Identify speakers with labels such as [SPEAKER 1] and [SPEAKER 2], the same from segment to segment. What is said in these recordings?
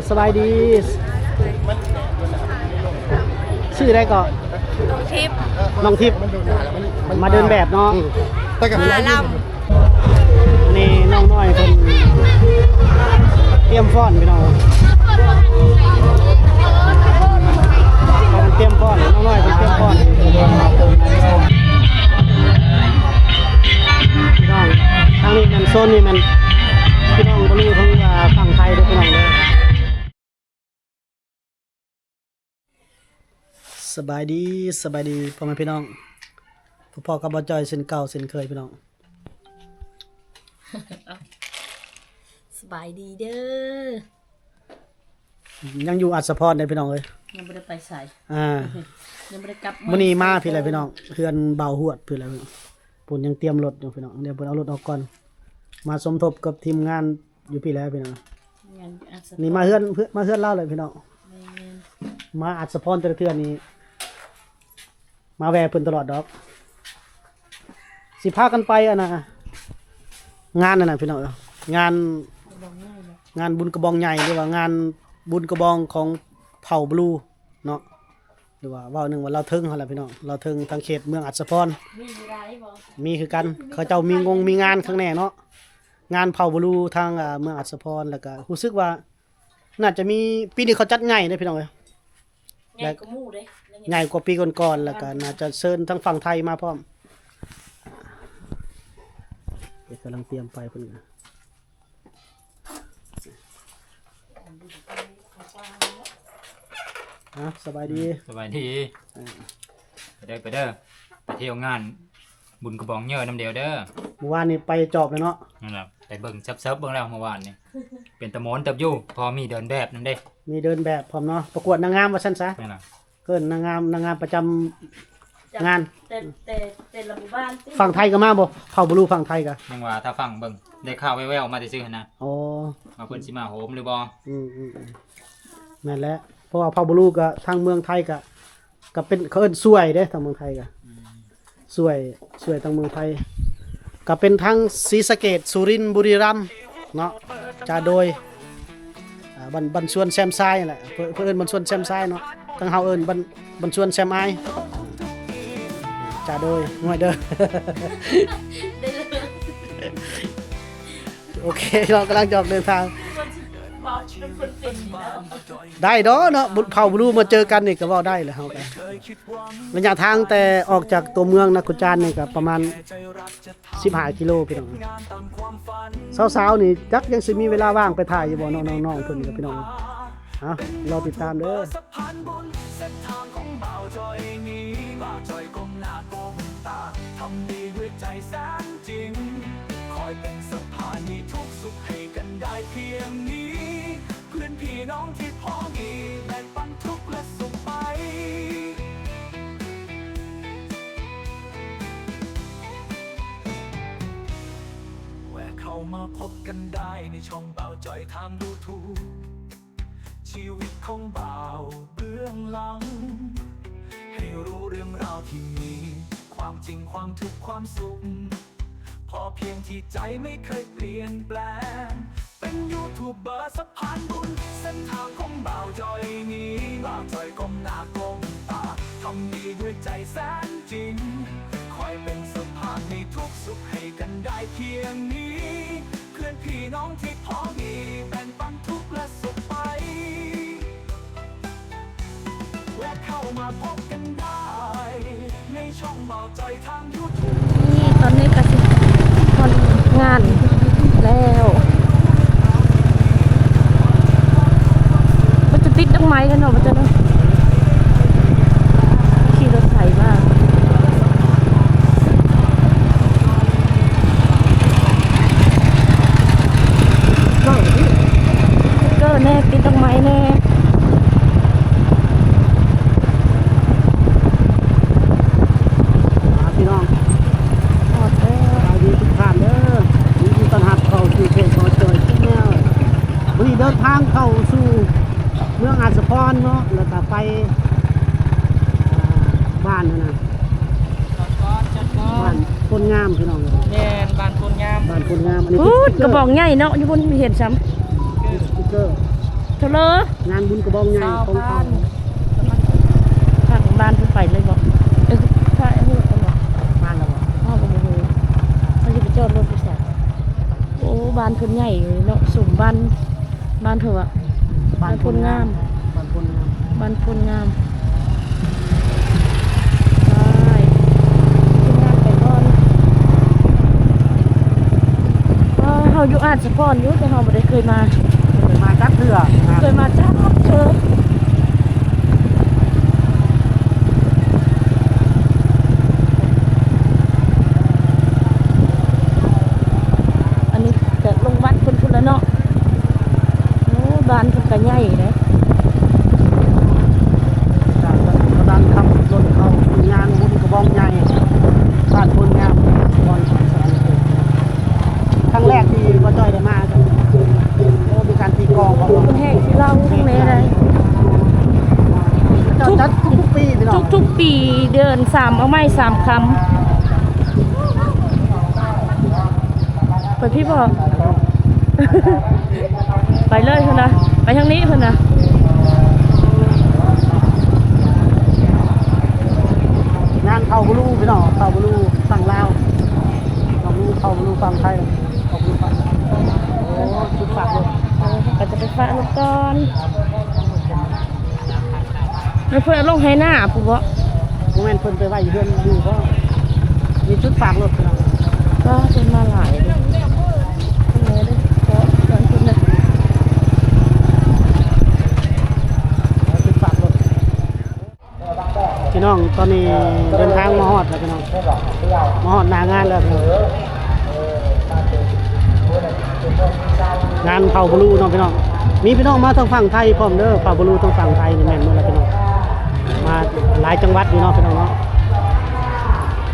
[SPEAKER 1] สบายดีชื่ออะไรก่อน
[SPEAKER 2] ทิพย์
[SPEAKER 1] น้องทิพย์มาเดินแบบเนาะ
[SPEAKER 2] มาล
[SPEAKER 1] นี่น้องน้อยเป็นเตรียมฟ้อนพี่น้องเตรียมฟ้อนน้องน้อยเป็นเตรียมฟ้อนพี่น้องทางนี้มันโซนนี่มันพี่น้องบริเวณของฝั่งไทยด้วยพี่น้องเลยสบายดีพ่อแม่พี่น้องพ่อกับบอจอยเส้นเก่าเส้นเคยพี่น้อง
[SPEAKER 2] สบายดีเด้
[SPEAKER 1] ยังอยู่อัศพรได้พี่น้องเลย
[SPEAKER 2] ยังไม่ได้ไปใส่ยังไม่ได้กลับ
[SPEAKER 1] มื้อนี้มาพี่อะไรพี่น้องเพื่อนเบาหวดพี่อะไรพี่น้องปุ่นยังเตรียมรถอยู่พี่น้องเดี๋ยวเพิ่นเอารถออกก่อนมาสมทบกับทีมงานอยู่พี่แล้วพี่น้องนี่มาเฮือนเล่าเลยพี่น้องมาอัศพรแต่ละเทื่อนี้มาแวะเพิ่นตลอดดอกสิพากันไปงานนั่นน่ะพี่น้องงานบุญกระบองใหญ่หรือว่างานบุญกระบองของเผ่าบลูเนาะหรือว่าเว้าหนึงว่าเราเทิงหั่นล่ะพี่น้องเราเทิงทางเขตเมืองอัศพรมีคือกันเขาเจ้ามีงานข้างแน่เนาะงานเผ่าบลูทางเมืองอัศพรแล้วก็รู้สึกว่าน่าจะมีปีนี้เขาจัดใหญ่เด้พี่น้องเอ้ย
[SPEAKER 2] ใหญ่กว่าหมู่เด้
[SPEAKER 1] ใหญ่กว่าปีก่อนๆแล้วก็น่าจะเชิญทางฝั่งไทยมาพร้อมเดี๋ยวกำลังเตรียมไปเพิ่นสบายดี
[SPEAKER 3] ไปเด้อไปเที่ยวงานบุญกระบองเยอะน้ำเดียวเด้อ
[SPEAKER 1] เมื่อวานนี้ไปจอบเลยเนาะ
[SPEAKER 3] นั่นแหละไปเบิ่งเซิร์ฟเบิ่งแล้วเมื่อวานนี่เป็นตะโมนตับยู่พอมีเดินแบบนั่นเด้
[SPEAKER 1] มีเดินแบบพร้อมเนาะประกวดนางงามว่าซั่นซะ
[SPEAKER 3] นั่นน่ะ
[SPEAKER 1] เกินนางงามประจำงาน
[SPEAKER 2] แต่ละหมู่บ้าน
[SPEAKER 1] ฝั่งไทยก็มาบ่เผ่าบลูฝั่งไทยก็
[SPEAKER 3] ยังว่าถ้าฟังเบิ่งได้ข่าวแว่วๆมาซื่อๆนะ
[SPEAKER 1] อ๋อ
[SPEAKER 3] ว่าเพิ่นสิมาโหมหรือบ่
[SPEAKER 1] นั่นแหละเพราะว่าเผ่าบลูก็ทางเมืองไทยก็เป็นเขาเอิ้นสวยเด้ทางเมืองไทยก็สวยทางเมืองไทยก็เป็นทั้งศรีสะเกษสุรินทร์บุรีรัมย์เนาะจะโดยบันชวนแซมไซแหละเพิ่นเอิ้นบันชวนแซมไซเนาะทางเฮาเอิ้นบันชวนแซมไอจะโดยง่วยเด้อโอเคเรากำลังจะออกเดินทางได้เนาะบุญเผ่าบลูมาเจอกันนี่ก็เว้าได้เลยเฮาก็ระยะทางแต่ออกจากตัวเมืองนะกุจานนี่ก็ประมาณ15กิโลพี่น้องสาวๆนี่จักยังสิมีเวลาว่างไปถ่ายอยู่บ่น้องๆเพิ่นกับพี่น้องรอติดตามเด้อทำดีด้วยใจแสนจริงคอยเป็นสะพานมีทุกสุขให้กันได้เพียงนี้เพื่อนพี่น้องที่พ้องมีแบ่งปันทุกข์และสุขไปแวะเข้ามาพบกันได้ในช่องเบาจ่อยทางดูทูบชีวิตของเบาเบื้องหลังให้รู้เรื่องราวที่มีความจริงความทุกข์ความสุขพอเพียงที่ใจไม่เคยเปลี่ยนแปลงเป็นยูทูบเบอร์สะพานบุญเส้นทางของบ่าวจอยนี้บ่าวจอยก้มหน้าก้มตาทำดีด้วยใจแสนจริงคอยเป็นสะพานในทุกสุขให้กันได้เพียงนี้เพื่อนพี่น้องที่พ้องมีแบ่งปันทุกข์และสุขไปและเข้ามาพบกันได้ในช่องบ่าวจอยทางยูทูบ
[SPEAKER 2] นี่ตอนนี้ก็สิทำงานแล้วมันจะติดต้นไม้กันเนาะมันจะขี่รถไถมากก็แน่ติดต้นไม้แน่
[SPEAKER 1] พี่น้องสวัสดีทุกท่านเด้อยินดีต้อนรับเข้าสู่เพจบ่าวจอยแนววันนี้เดินทางเข้าสู่เมืองอัศพรเนาะแล้วก็ไปบ้านนะบ้านคนงามพี่น้อง
[SPEAKER 2] แม่นบ้านคนงาม
[SPEAKER 1] อันนี้
[SPEAKER 2] กระบอกใหญ่เนาะอยู่บนเห็นซ้ำ
[SPEAKER 1] สติ๊กเกอร์
[SPEAKER 2] เท่าเลย
[SPEAKER 1] งานบุญกระบองใหญ่ของเขา
[SPEAKER 2] ทางบ้านเพิ่นไปเลยบอกถ้าไอ้หูกันบอก
[SPEAKER 1] บ้านเราบ่
[SPEAKER 2] พ่อก็บ่ฮู้มันจะไปจอดรถไปใส่โอ้บ้านเพิ่นใหญ่เลยเนาะสุ่มบ้านเถอะ บ้านพลงาม
[SPEAKER 1] บ้านพลงาม
[SPEAKER 2] บ้านพลงามไปทีมงานไปก่อนเฮาอยู่อาจสิพรอยู่แต่เฮาบ่ได้เคยมา
[SPEAKER 1] มาจักเทื่อครับ
[SPEAKER 2] เคยมาจ้าเธออันนี้จะลงวัดคนพุ่นละเนาะโอ้บ้านเพิ่นก็ใหญ่เด้
[SPEAKER 1] จากกระดานขับรถเข้างานบุญกระบองใหญ่บ้านพลงามบอนสารครั้งแรกที่พ่อจ้อยได้มากันโอ้มีการตีกลองของ
[SPEAKER 2] เพิ่นแห้งที่เราทั้งแม่ได้
[SPEAKER 1] เจ้าจัดทุกๆปีพี่น้อง
[SPEAKER 2] ทุกปีเดิน3เอาไม้3คำไปพี่บอก ไปเลยเพิ่นนะไปทางนี้เพิ่นนะ
[SPEAKER 1] งานเข้าบลูพี่น้องเข้าบลูฝั่งลาวเข้าบลูฝั่งไทยเข้าบลูฝั่งโอ้ชุดฝากเลย
[SPEAKER 2] ก็จะไปฝากลูกก่อนแล้วเพื่อนลงให้หน้าผู้บ่
[SPEAKER 1] โมเมนต์เพิ่นไปไว้อยู่เพื่อนอยู่ก็มีชุดฝากรถพี่น้อง
[SPEAKER 2] ก็เป็นมาหลายเลยคนนี้เลยขอสอนคนนะ
[SPEAKER 1] ชุดฝากรถพี่น้องตอนนี้เดินทางมาฮอดแล้วพี่น้องมาฮอดหน้างานแล้วพี่น้องงานเผาบลูเนาะพี่น้องมีพี่น้องมาทางฝั่งไทยพร้อมเด้อเผาบลูทางฝั่งไทยนี่แม่นหมดแล้วพี่น้องมาหลายจังหวัดอยู่เนาะพี่น้องเนาะ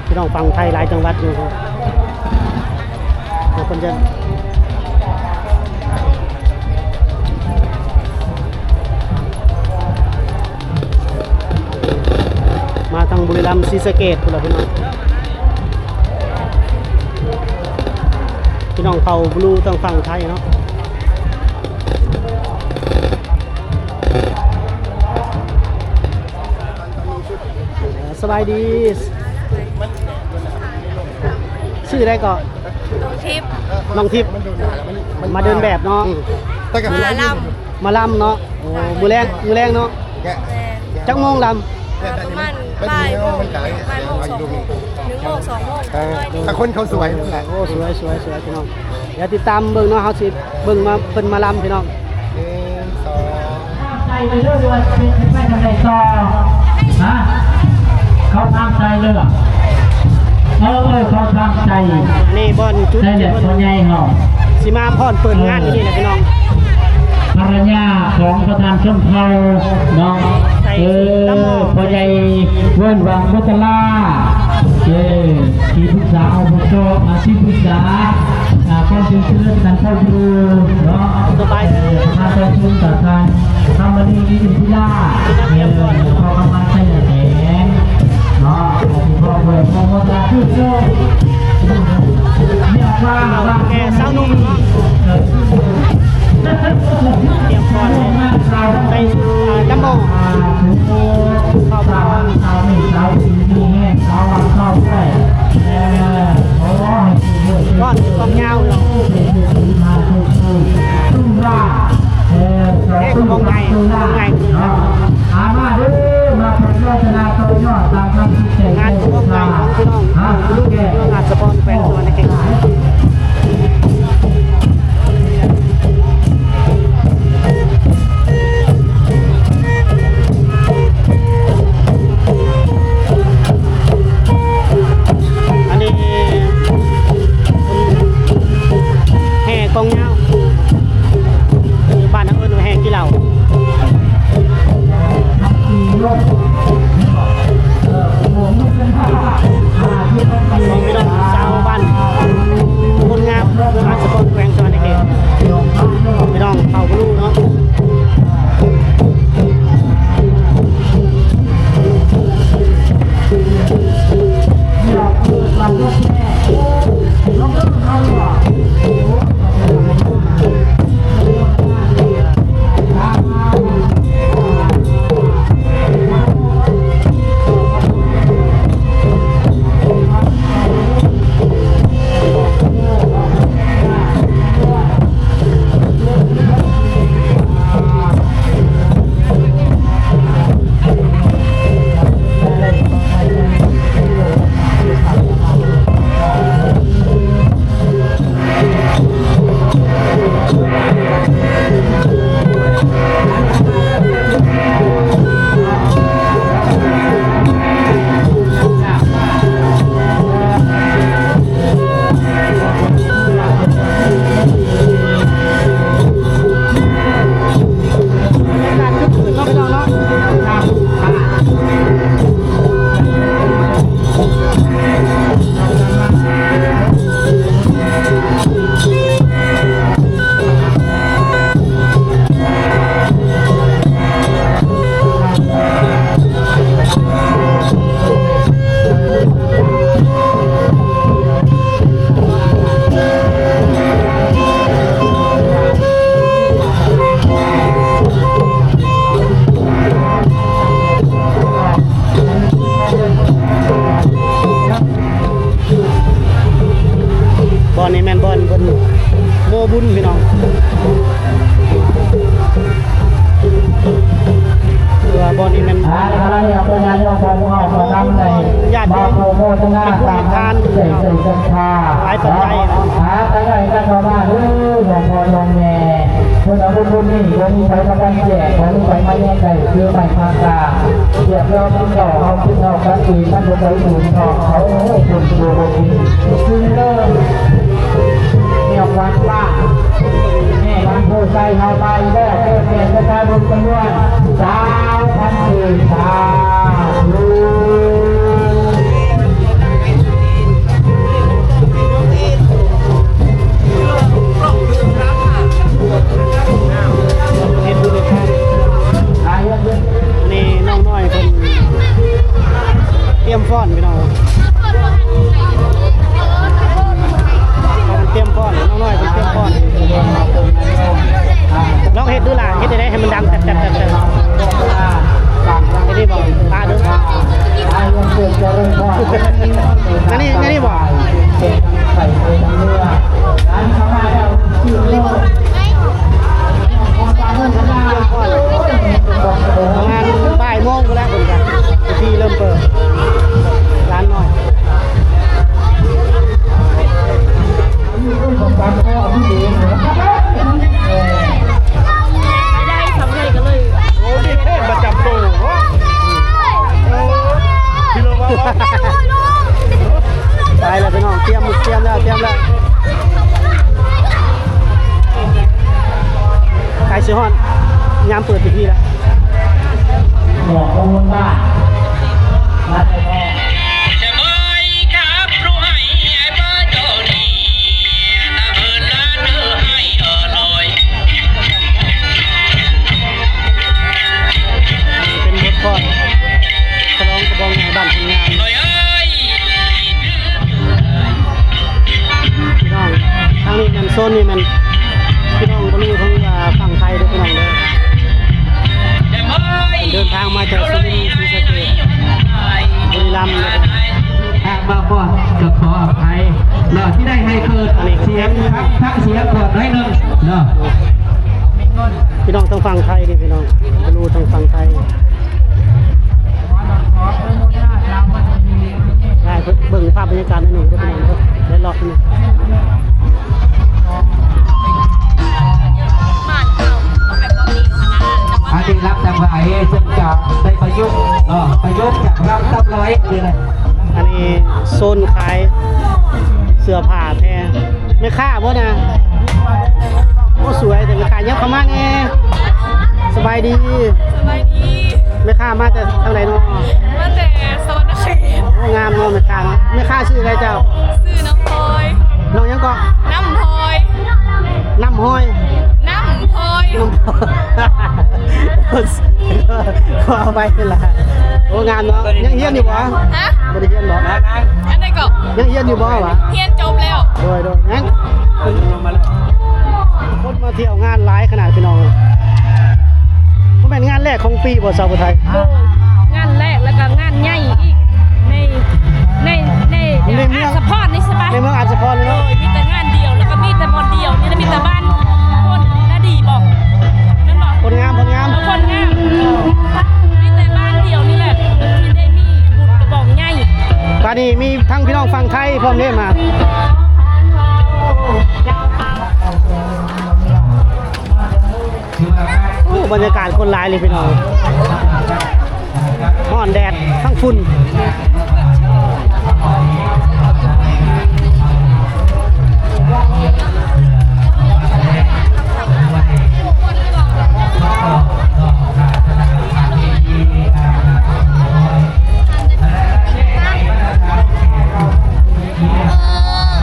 [SPEAKER 1] พี่น้องฝั่งไทยหลายจังหวัดอยู่ครับเดี๋ยวคนจะมาทางบุรีรัมย์ศรีสะเกษพุ่นล่ะพี่น้องพี่น้องเผาบลูทางฝั่งไทยเนาะสบายดีชื่ออะไรก่อน
[SPEAKER 2] ทิป
[SPEAKER 1] น้องทิพย์มาเดินแบบเนาะ
[SPEAKER 2] มาล
[SPEAKER 1] มาลำเนาะโอ้มือแรงเนาะจักโมงล
[SPEAKER 2] ประมาณบ่ายโมง2 โมง1 โมง 2 โมง
[SPEAKER 4] แต่คนเขาสวยนั่นแหละ
[SPEAKER 1] ำโอ้สวยพี่น้องเดี๋ยวติดตามเบิ่งเนาะเฮาสิเบิ่งมาเพิ่นมาลำพี่น้อง
[SPEAKER 5] ใจไปเรื่อยๆไม่ทำไรต่อนะเขาทำใจเลยเขาทำใจ
[SPEAKER 1] นี่บอลจุด
[SPEAKER 5] ได้
[SPEAKER 1] ที่
[SPEAKER 5] เด็ด
[SPEAKER 1] เพิ่น
[SPEAKER 5] คนใหญ่เหรอ
[SPEAKER 1] สิมาพรเปิดงานอยู่นี่แหละพี่น้อง
[SPEAKER 5] ภรรยาของประธานชมเผ่าน้องพ่อใหญ่เวิ้นวังมุตลาที่ปรึกษาอบตที่ปรึกษาก้อนชื่อเรื่องการเข้าดูเนาะมาต่อทุนต่อการทำมันดีดีที่ล่าพอกำลังใช้แสงเนาะพอเปิดพอมาตาขึ้นโซ่เนี่ยว่า
[SPEAKER 1] แกสาวหนุ่มเนาะเตรียมพรเลยใส่ดัมโบเข้ามา
[SPEAKER 5] เอาไม่เอาทีนี้แห้งเอาเข้าไปโอ้ย
[SPEAKER 1] ก้อนกองยาวเนาะ
[SPEAKER 5] ตุ้งร่าตุ้งไงอามาดูมาเป็นโฆษณาตัวยอดตามคำที่แจ้ง
[SPEAKER 1] งานกองใหญ่ของพี่น้องลูกเรื่องงานสปอนแฟนตัวในเก่งอันนี้แห่กองยาวบ้านนักเอิญแห่กี่เหล่า
[SPEAKER 5] บุญนี่ยังมีใช้ประกันแจกของใช้ไม้แย่ใหญ่คือไม้พากาเรียบร้อยที่ต่อเอาขึ้นเอากันตีท่านจะใช้ถุงทองเขาคนตัวบุญซึ่งเริ่มเกี่ยววันว่าแม่วันผู้ใจเฮาไปได้เพื่อเปลี่ยนประชาบุญจำนวน3,000 ปีสาธุ
[SPEAKER 1] เฮ็ดบุญเลยครับนี่น้องน้อยเพิ่นเตรียมฟ้อนพี่น้องเตรียมฟ้อนน้องน้อยเพิ่นเตรียมฟ้อนลองเฮ็ดดูล่ะเฮ็ดได้ให้มันดังแซ่บๆๆๆไอ้นี่บ่ตาดูนี่บ่
[SPEAKER 5] ใส่ไปทั้งเรือร้านเข้ามาแล้วชื่อเรื่อง
[SPEAKER 1] ประมาณบ่ายโมงก็แล้วเหมือนกันที่เริ่มเปิดร้านหน่อย
[SPEAKER 2] ได้ทำได้กันเลย
[SPEAKER 4] โอ้ดีเท่ประจำตัวพี่โลว่า
[SPEAKER 1] ไปเลยพี่น้องเตรียมแล้วใครซื้อฮอนยามเปิดพิธีแล้ว
[SPEAKER 5] บอกข้อมูลว่าร้านแท้
[SPEAKER 6] จะไม่ครับรู้ให้ไอ้บ้านโดนีตาเบิร์นล้านเธอให้ลอย
[SPEAKER 1] เป็นบทกลอนกระร้องกระบองในบ้านทำงาน
[SPEAKER 6] ลอยเอ้ย
[SPEAKER 1] พี่น้องทางนี้มันโซนนี่มันพี่น้องบรรลุทั้งฝั่งไทยด้วยพี่น้องเลย
[SPEAKER 6] จะไม่
[SPEAKER 1] เดินทางมาจากสุรินทร์ศรีสะเกษบุรีรัมย์นะครับ
[SPEAKER 5] ๆถ้ามาก่อนก็ขออภัยเนาะที่ได้ให้เกิดเสียงทักเสียงก่อนน้อยหนึงเนาะ
[SPEAKER 1] พี่น้องทางฝั่งไทยนี่พี่น้องบรรลุทางฝั่งไทยได้เบิ่งภาพบรรยากาศในหนึ่งได้พี่น้องได้รอบนึง
[SPEAKER 5] อันนี้รับจำไว้ซึ่งจะได้ประยุกต์จากรับตับร้อยคืออะไร
[SPEAKER 1] อันนี้โซนขายเสื้อผ้าแท้ไม่ค่าบ่นะโอ้สวยแต่ไม่ค่ายับเข้ามาแน่สบายดี
[SPEAKER 7] สบายดี
[SPEAKER 1] ไม่ค่ามาจากทางไหนเนาะ
[SPEAKER 7] มาแต่สวรรณเขต
[SPEAKER 1] โอ้งามเนาะไม่ค่าเนาะไม่ค่าชื่ออะไรเจ้า
[SPEAKER 7] ซื้อน้ำพลอย
[SPEAKER 1] น้องยังก็
[SPEAKER 7] น้ำพลอย
[SPEAKER 1] น้ำห้อย
[SPEAKER 7] น้ำพลอย
[SPEAKER 1] น้ำพอเอาไปเป็นละโอ้งามเนาะยังเฮียนอยู่บ่
[SPEAKER 7] ฮะ
[SPEAKER 1] บ่ได้เฮียนบ่
[SPEAKER 7] อันไหนก็
[SPEAKER 1] ยังเฮียนอยู่บ่วะ
[SPEAKER 7] เฮียนจบแล้ว
[SPEAKER 1] โดยงั้นคนมาเที่ยวงานหลายขนาดพี่น้องมันเป็นงานแรกของปีบ่สาวไทย
[SPEAKER 2] โดยงานแรกแล้วก็งานใหญ่อีกในอาสะพอดนี่ใช่ปะ
[SPEAKER 1] ในเมืองอาจจะพร
[SPEAKER 2] โด
[SPEAKER 1] เนาะ
[SPEAKER 2] ยมีแต่งานเดียวแล้วก็มีแต่บอลเดียวนี่แล้วมีแต่บ้านคนน่าดีบอกนั่นบอก
[SPEAKER 1] คนงาม
[SPEAKER 2] คนงามมีแต่บ้านเดียวนี่แหละที่ได้มีบุญกระบอกใหญ่
[SPEAKER 1] ตอนนี้มีทั้งพี่น้องฝั่งไทยพร้อมเด้มาโอ้บรรยากาศคนหลายเลยพี่น้องร้อนแดดทั้งฝุ่น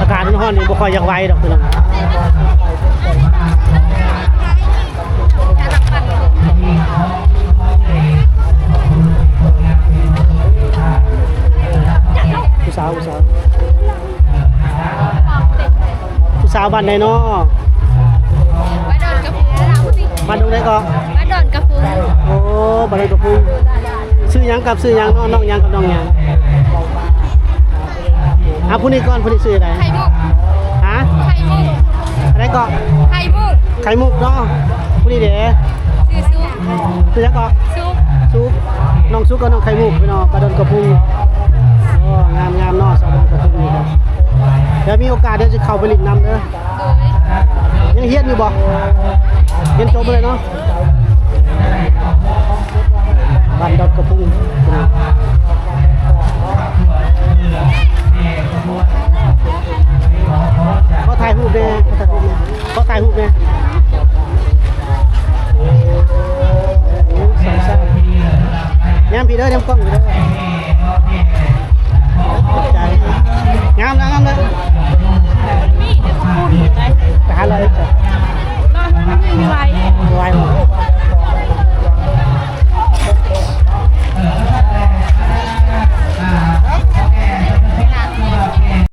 [SPEAKER 1] อากาศมันร้อนนี่บ่ค่อยอยากไหวดอกพี่น้องผู้สาวบ้านใดเนาะ
[SPEAKER 7] มาดอนกระพุ้ง
[SPEAKER 1] บ้านตรงไหนก็
[SPEAKER 7] มาดอนกระพุ้ง
[SPEAKER 1] โอ้บ้านใดก็พูซื้อหยังกับซื้อหยังเนาะน้องหยังกับน้องหยังผู้นี้ก่อนผู้นี้ซื้ออะไร
[SPEAKER 7] ไข่มุก
[SPEAKER 1] ฮะ
[SPEAKER 7] ไข่มุก
[SPEAKER 1] อะไรก็
[SPEAKER 7] ไข่มุก
[SPEAKER 1] ไข่มุกเนาะผู้นี้เด้
[SPEAKER 7] ซื้อซุป
[SPEAKER 1] ซื้อหยังก็
[SPEAKER 7] ซุป
[SPEAKER 1] ซุปน้องซุปกับน้องไข่มุกพี่น้องบ้านดอนกระพุงโอ้งามเนาะสาวบ้านกระพุงนี่ครับเดี๋ยวมีโอกาสเดี๋ยวจะเข้าไปลินน้ำเด้อ
[SPEAKER 7] โดย
[SPEAKER 1] ยังเฮียนอยู่บ่ เรียนจบเลยเนาะบ้านดอนกระพุงก็ถ่ายรูปเลยก็ถ่ายรูปเลยสองสามแย้มพี่เด้อแย้มกล้องพี่เด้อ